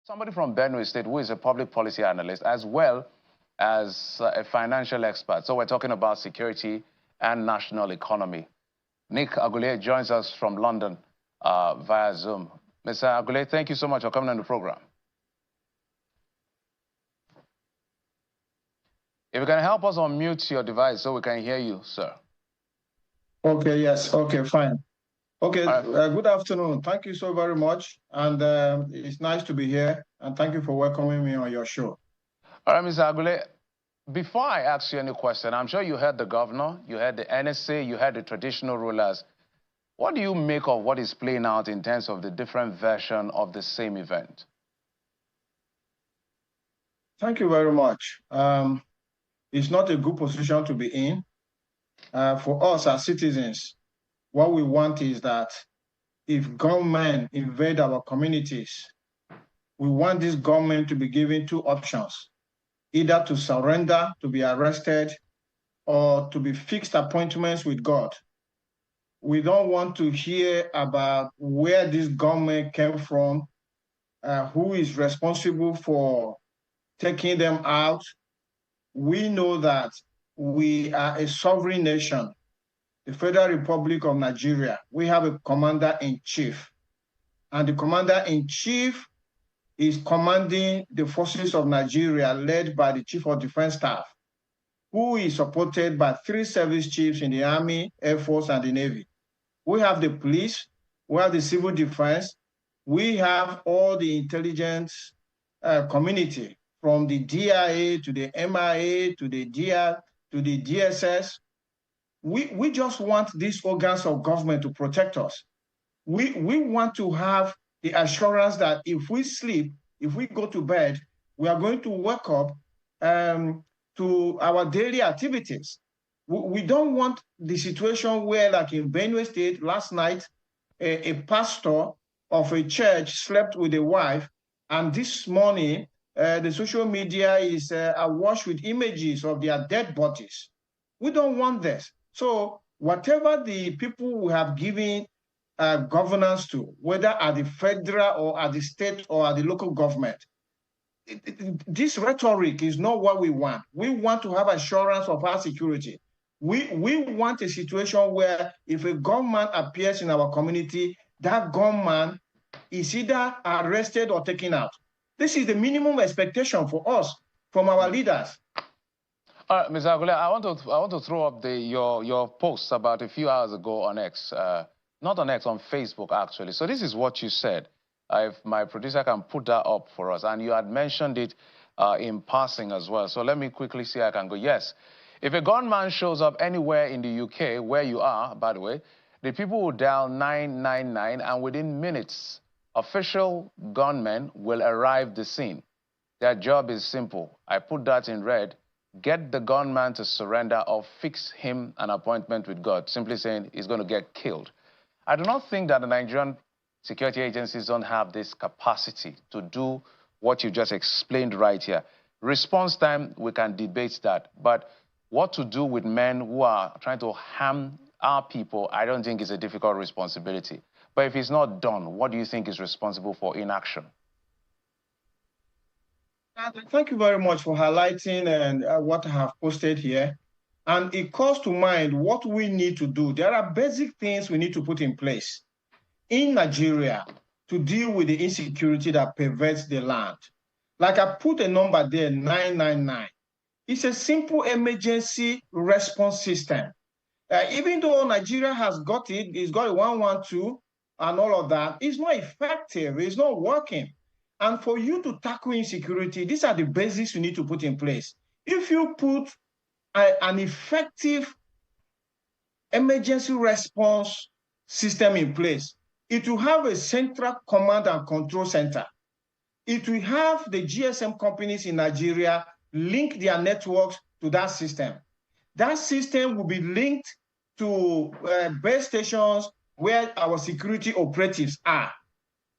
somebody from Benue State who is a public policy analyst as well as a financial expert. So we're talking about security and national economy. Nick Agule joins us from London via Zoom. Mr. Agule, thank you so much for coming on the program. If you can help us unmute your device so we can hear you, sir. Okay, yes. Okay, fine. Okay, good afternoon. Thank you so very much. And it's nice to be here. And thank you for welcoming me on your show. All right, Mr. Agule, before I ask you any question, I'm sure you heard the governor, you heard the NSA, you heard the traditional rulers. What do you make of what is playing out in terms of the different version of the same event? Thank you very much. It's not a good position to be in. For us as citizens, what we want is that if government invade our communities, we want this government to be given two options, either to surrender, to be arrested, or to be fixed appointments with God. We don't want to hear about where this government came from, who is responsible for taking them out. We know that we are a sovereign nation, the Federal Republic of Nigeria. We have a commander-in-chief, and the commander-in-chief is commanding the forces of Nigeria led by the Chief of Defense Staff, who is supported by 3 service chiefs in the Army, Air Force, and the Navy. We have the police, we have the civil defense, we have all the intelligence community, from the DIA to the MIA to the DR to the DSS. We just want these organs of government to protect us. We want to have the assurance that if we sleep, if we go to bed, we are going to wake up to our daily activities. We don't want the situation where, like in Benue State last night, a pastor of a church slept with a wife, and this morning, the social media is awash with images of their dead bodies. We don't want this. So whatever the people we have given governance to, whether at the federal or at the state or at the local government, this rhetoric is not what we want. We want to have assurance of our security. We want a situation where if a gunman appears in our community, that gunman is either arrested or taken out. This is the minimum expectation for us from our leaders. All right, Mr. Agule, I want to throw up your post about a few hours ago on X, not on X, on Facebook actually. So this is what you said. If my producer can put that up for us, and you had mentioned it in passing as well. So let me quickly see I can go. Yes, if a gunman shows up anywhere in the UK, where you are, by the way, the people will dial 999, and within minutes, official gunmen will arrive at the scene. Their job is simple. I put that in red. Get the gunman to surrender or fix him an appointment with God, simply saying he's going to get killed. I do not think that the Nigerian security agencies don't have this capacity to do what you just explained right here. Response time, we can debate that. But what to do with men who are trying to harm our people, I don't think is a difficult responsibility. But if it's not done, what do you think is responsible for inaction? Thank you very much for highlighting what I have posted here. And it calls to mind what we need to do. There are basic things we need to put in place in Nigeria to deal with the insecurity that pervades the land. Like I put a number there, 999. It's a simple emergency response system. Even though Nigeria has got it, it's got a 112 and all of that, it's not effective, it's not working. And for you to tackle insecurity, these are the basics you need to put in place. If you put an effective emergency response system in place, it will have a central command and control center. It will have the GSM companies in Nigeria link their networks to that system. That system will be linked to base stations where our security operatives are,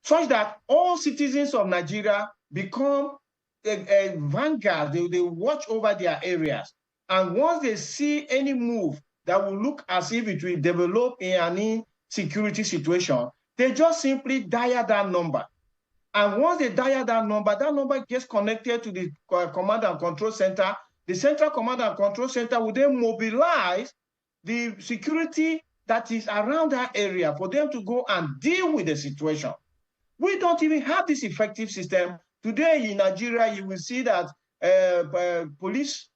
such that all citizens of Nigeria become a vanguard. They watch over their areas. And once they see any move that will look as if it will develop in an insecurity situation, they just simply dial that number. And once they dial that number gets connected to the command and control center. The central command and control center will then mobilize the security that is around that area for them to go and deal with the situation. We don't even have this effective system. Today in Nigeria, you will see that the police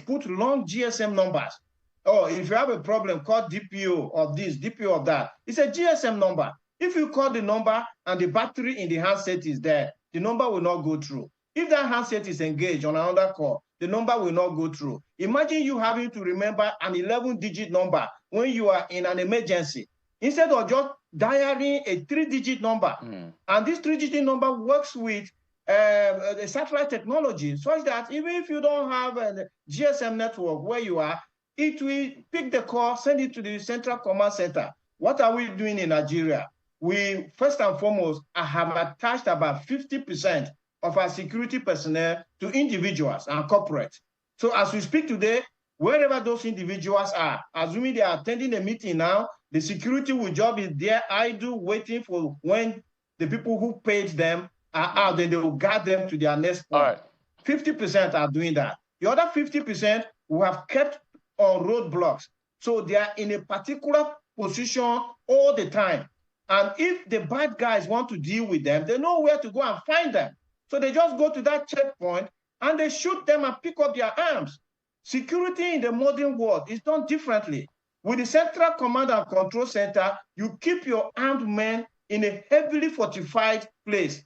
put long GSM numbers. Oh, if you have a problem, call DPO of this, DPO of that. It's a GSM number. If you call the number and the battery in the handset is there, the number will not go through. If that handset is engaged on another call, the number will not go through. Imagine you having to remember an 11-digit number when you are in an emergency, instead of just dialing a 3-digit number. And this 3-digit number works with the satellite technology, such that even if you don't have a GSM network where you are, it will pick the call, send it to the central command center. What are we doing in Nigeria? We, first and foremost, have attached about 50% of our security personnel to individuals and corporates. So as we speak today, wherever those individuals are, assuming they are attending a meeting now, the security will just be there idle, waiting for when the people who paid them are out, then they will guide them to their next point. All right. 50% are doing that. The other 50% we have kept on roadblocks. So they are in a particular position all the time. And if the bad guys want to deal with them, they know where to go and find them. So they just go to that checkpoint and they shoot them and pick up their arms. Security in the modern world is done differently. With the Central Command and Control Center, you keep your armed men in a heavily fortified place.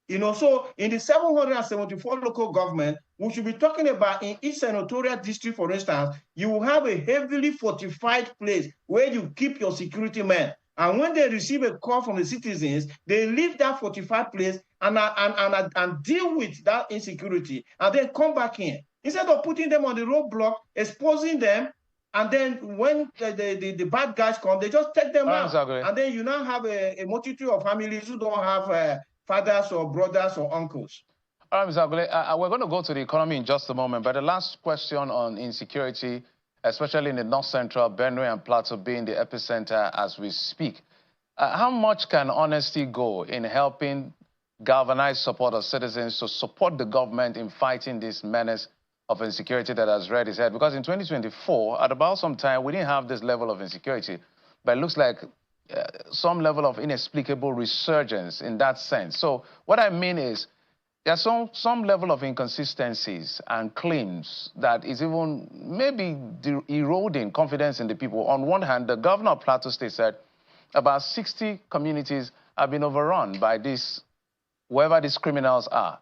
You know, so in the 774 local government, we should be talking about in each senatorial district, for instance, you will have a heavily fortified place where you keep your security men. And when they receive a call from the citizens, they leave that fortified place and deal with that insecurity and then come back in. Instead of putting them on the roadblock, exposing them, and then when the bad guys come, they just take them out. Agule. And then you now have a multitude of families who don't have fathers or brothers or uncles. All right, Mr. Agule, we're going to go to the economy in just a moment, but the last question on insecurity, especially in the north central, Benue and Plateau being the epicenter as we speak. How much can honesty go in helping galvanize support of citizens to support the government in fighting this menace of insecurity that has reared its head? Because in 2024, at about some time, we didn't have this level of insecurity, but it looks like some level of inexplicable resurgence in that sense. So what I mean is, there's some level of inconsistencies and claims that is even maybe eroding confidence in the people. On one hand, the governor of Plateau State said about 60 communities have been overrun by this, whoever these criminals are.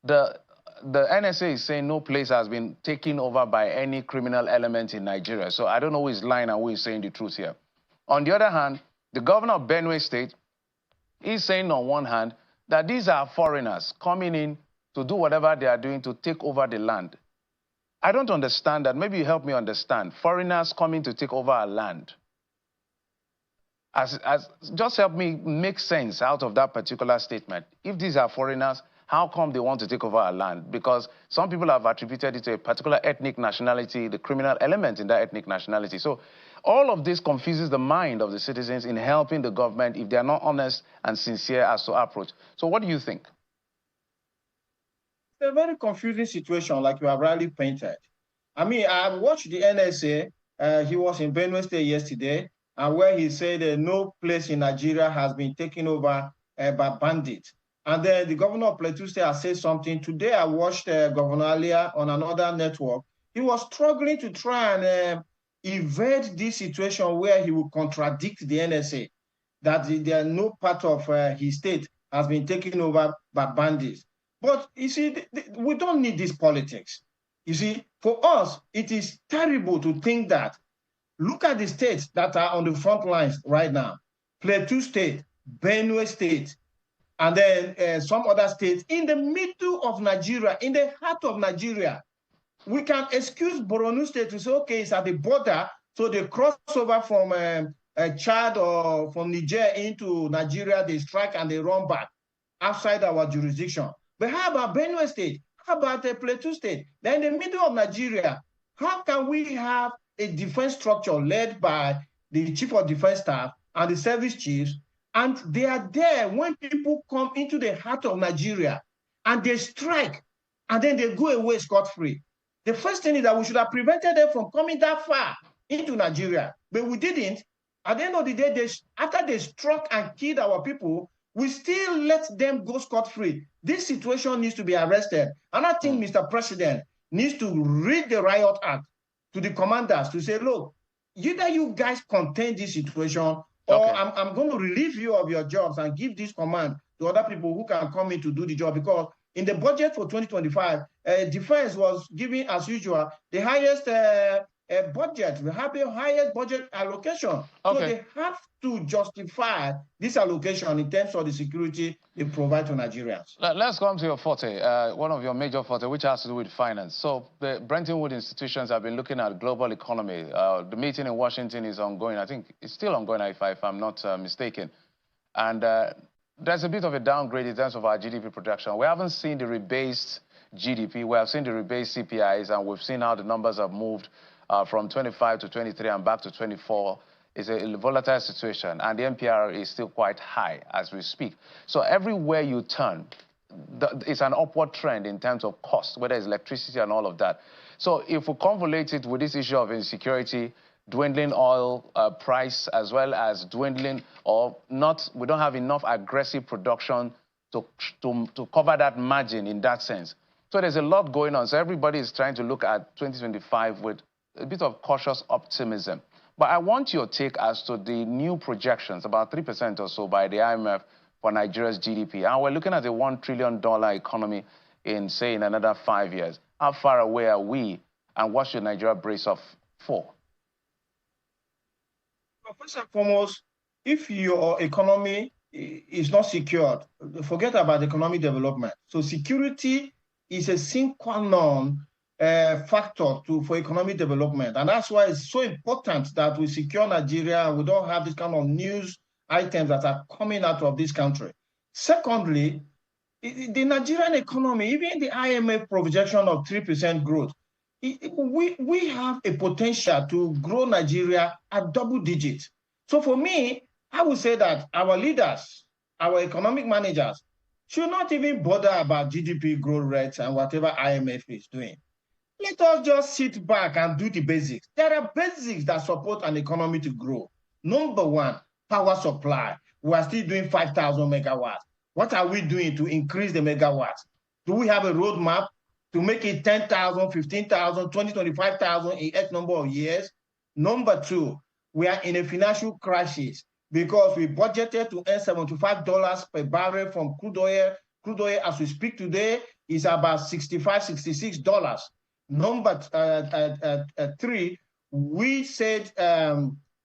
The NSA is saying no place has been taken over by any criminal element in Nigeria. So I don't know who is lying and who is saying the truth here. On the other hand, the governor of Benue State is saying on one hand that these are foreigners coming in to do whatever they are doing to take over the land. I don't understand that. Maybe you help me understand. Foreigners coming to take over our land. Just help me make sense out of that particular statement. If these are foreigners, how come they want to take over our land? Because some people have attributed it to a particular ethnic nationality, the criminal element in that ethnic nationality. So all of this confuses the mind of the citizens in helping the government if they are not honest and sincere as to approach. So what do you think? It's a very confusing situation, like you have rightly painted. I mean, I watched the NSA. He was in Benue State yesterday, where he said no place in Nigeria has been taken over by bandits. And then the governor of Plateau State has said something. Today, I watched Governor Alia on another network. He was struggling to try and evade this situation where he will contradict the NSA, that there no part of his state has been taken over by bandits. But you see, we don't need this politics. You see, for us, it is terrible to think that, look at the states that are on the front lines right now. Plateau State, Benue State, and then some other states in the middle of Nigeria, in the heart of Nigeria. We can excuse Borno State to say, okay, it's at the border, so they cross over from Chad or from Niger into Nigeria, they strike and they run back outside our jurisdiction. But how about Benue State? How about Plateau State? They're in the middle of Nigeria. How can we have a defense structure led by the Chief of Defense Staff and the service chiefs And they are there when people come into the heart of Nigeria and they strike and then they go away scot-free. The first thing is that we should have prevented them from coming that far into Nigeria, but we didn't. At the end of the day, after they struck and killed our people, we still let them go scot-free. This situation needs to be arrested. And I think Mr. President needs to read the Riot Act to the commanders to say, look, either you guys contain this situation, or I'm going to relieve you of your jobs and give this command to other people who can come in to do the job. Because in the budget for 2025, defense was giving, as usual, the highest budget. We have the highest budget allocation. So they have to justify this allocation in terms of the security they provide to Nigerians. Let's come to your forte, one of your major forte, which has to do with finance. So the Bretton Woods institutions have been looking at global economy. The meeting in Washington is ongoing. I think it's still ongoing, if I'm not mistaken. And there's a bit of a downgrade in terms of our GDP projection. We haven't seen the rebased GDP. We have seen the rebased CPIs, and we've seen how the numbers have moved from 25 to 23 and back to 24. It's a volatile situation, and the NPR is still quite high as we speak. So everywhere you turn, it's an upward trend in terms of cost, whether it's electricity and all of that. So if we convolute it with this issue of insecurity, dwindling oil price, as well as dwindling or not, we don't have enough aggressive production to cover that margin in that sense. So there's a lot going on. So everybody is trying to look at 2025 with a bit of cautious optimism. But I want your take as to the new projections, about 3% or so by the IMF for Nigeria's GDP. And we're looking at a $1 trillion economy in, say, in another 5 years. How far away are we, and what should Nigeria brace up for? Well, first and foremost, if your economy is not secured, forget about economic development. So security is a sine qua non factor for economic development. And that's why it's so important that we secure Nigeria and we don't have this kind of news items that are coming out of this country. Secondly, the Nigerian economy, even the IMF projection of 3% growth, we have a potential to grow Nigeria at double digits. So for me, I would say that our leaders, our economic managers, should not even bother about GDP growth rates and whatever IMF is doing. Let us just sit back and do the basics. There are basics that support an economy to grow. Number one, power supply. We are still doing 5,000 megawatts. What are we doing to increase the megawatts? Do we have a roadmap to make it 10,000, 15,000, 20, 25,000 in X number of years? Number two, we are in a financial crisis because we budgeted to earn $75 per barrel from crude oil. Crude oil, as we speak today, is about $65, $66. Number three, we said we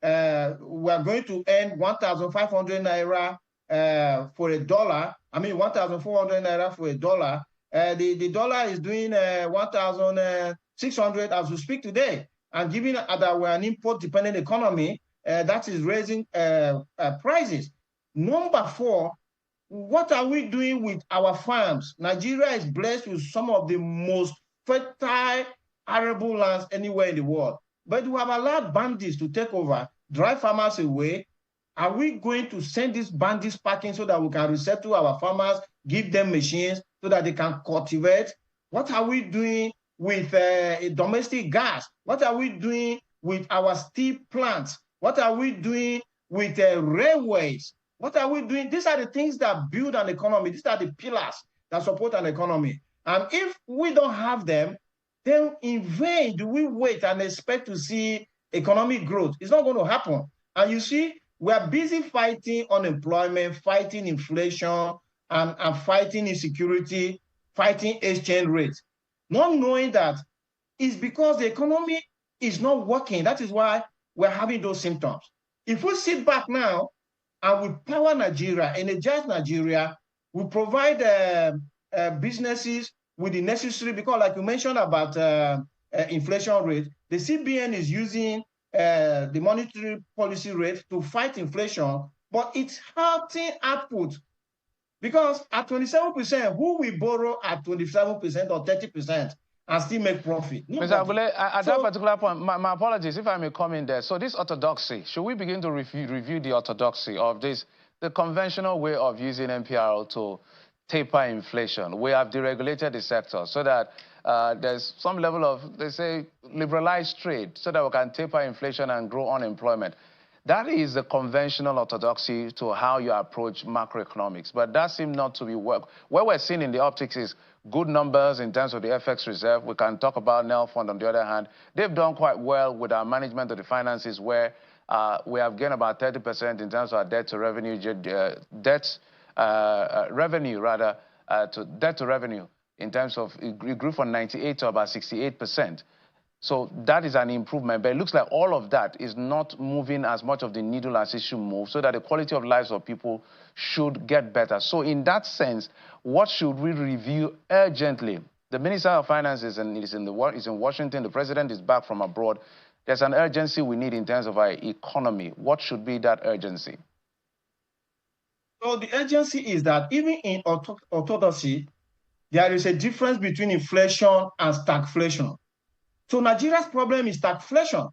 are going to earn 1,500 naira for a dollar. I mean, 1,400 naira for a dollar. The dollar is doing 1,600 as we speak today. And given that we're an import-dependent economy, that is raising prices. Number four, what are we doing with our farms? Nigeria is blessed with some of the most fertile arable lands anywhere in the world. But we have allowed bandits to take over, drive farmers away. Are we going to send these bandits packing so that we can resettle our farmers, give them machines so that they can cultivate? What are we doing with domestic gas? What are we doing with our steel plants? What are we doing with railways? What are we doing? These are the things that build an economy. These are the pillars that support an economy. And if we don't have them, then in vain do we wait and expect to see economic growth. It's not going to happen. And you see, we are busy fighting unemployment, fighting inflation, and fighting insecurity, fighting exchange rates, not knowing that it's because the economy is not working. That is why we're having those symptoms. If we sit back now and we power Nigeria, energize Nigeria, we provide businesses with the necessary, because like you mentioned about inflation rate, the CBN is using the monetary policy rate to fight inflation, but it's hurting output. Because at 27%, who will borrow at 27% or 30% and still make profit? Mr. Agule, at that particular point, my apologies if I may come in there. So this orthodoxy, should we begin to review the orthodoxy of this the conventional way of using NPR to taper inflation. We have deregulated the sector so that there's some level of, they say, liberalized trade so that we can taper inflation and grow unemployment. That is the conventional orthodoxy to how you approach macroeconomics. But that seems not to be work. What we're seeing in the optics is good numbers in terms of the FX reserve. We can talk about NEL Fund on the other hand. They've done quite well with our management of the finances where we have gained about 30% in terms of our debt to revenue, debt to revenue in terms of, it grew from 98 to about 68%. So that is an improvement, but it looks like all of that is not moving as much of the needle as it should move, so that the quality of lives of people should get better. So in that sense, what should we review urgently? The Minister of Finance is in Washington, the President is back from abroad. There's an urgency we need in terms of our economy. What should be that urgency? So the urgency is that even in orthodoxy, there is a difference between inflation and stagflation. So Nigeria's problem is stagflation.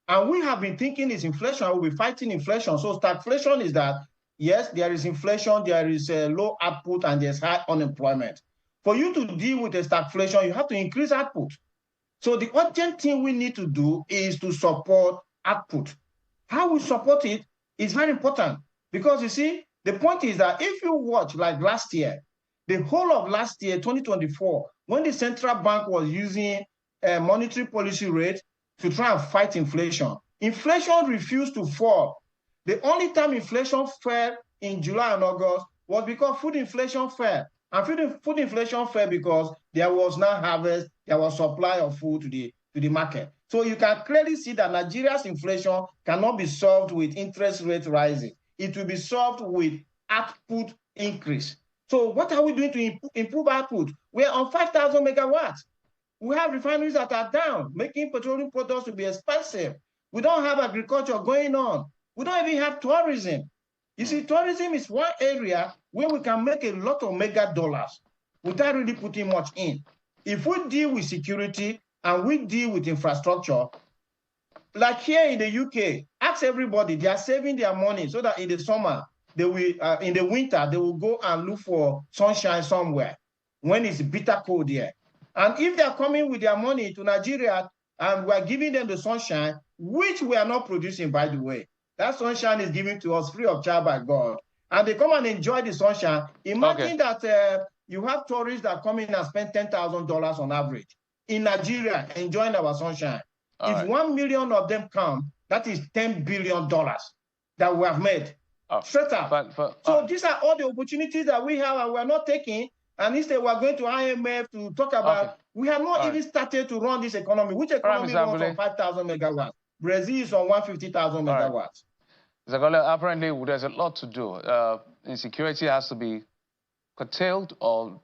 And we have been thinking it's inflation, we'll be fighting inflation. So stagflation is that, yes, there is inflation, there is a low output, and there's high unemployment. For you to deal with a stagflation, you have to increase output. So the urgent thing we need to do is to support output. How we support it is very important. Because you see, the point is that if you watch like last year, the whole of last year, 2024, when the central bank was using a monetary policy rate to try and fight inflation, inflation refused to fall. The only time inflation fell in July and August was because food inflation fell. And food inflation fell because there was no harvest, there was supply of food to the market. So you can clearly see that Nigeria's inflation cannot be solved with interest rate rising. It will be solved with output increase. So what are we doing to improve output? We're on 5,000 megawatts. We have refineries that are down, making petroleum products to be expensive. We don't have agriculture going on. We don't even have tourism. You see, tourism is one area where we can make a lot of mega dollars without really putting much in. If we deal with security and we deal with infrastructure, like here in the UK, ask everybody, they are saving their money so that in the summer, they will, in the winter, they will go and look for sunshine somewhere when it's bitter cold here. And if they're coming with their money to Nigeria and we're giving them the sunshine, which we are not producing, by the way, that sunshine is given to us free of charge by God. And they come and enjoy the sunshine. Imagine that you have tourists that come in and spend $10,000 on average in Nigeria enjoying our sunshine. If 1 million of them come, that is $10 billion that we have made. Straight up. So these are all the opportunities that we have and we're not taking. And instead, we're going to IMF to talk about, we have not even started to run this economy. Which economy runs on 5,000 megawatts? Brazil is on 150,000 megawatts. Agule, apparently, there's a lot to do. Insecurity has to be curtailed or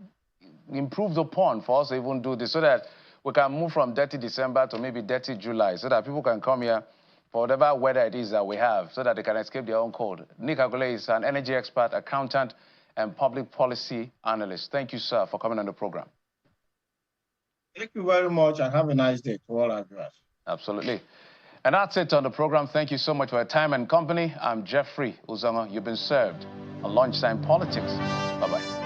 improved upon for us to even do this so that we can move from dirty December to maybe dirty July so that people can come here for whatever weather it is that we have so that they can escape their own cold. Nick Agule is an energy expert, accountant, and public policy analyst. Thank you, sir, for coming on the program. Thank you very much, and have a nice day to all our viewers. Absolutely. And that's it on the program. Thank you so much for your time and company. I'm Jeffrey Uzongo. You've been served on Lunchtime Politics. Bye-bye.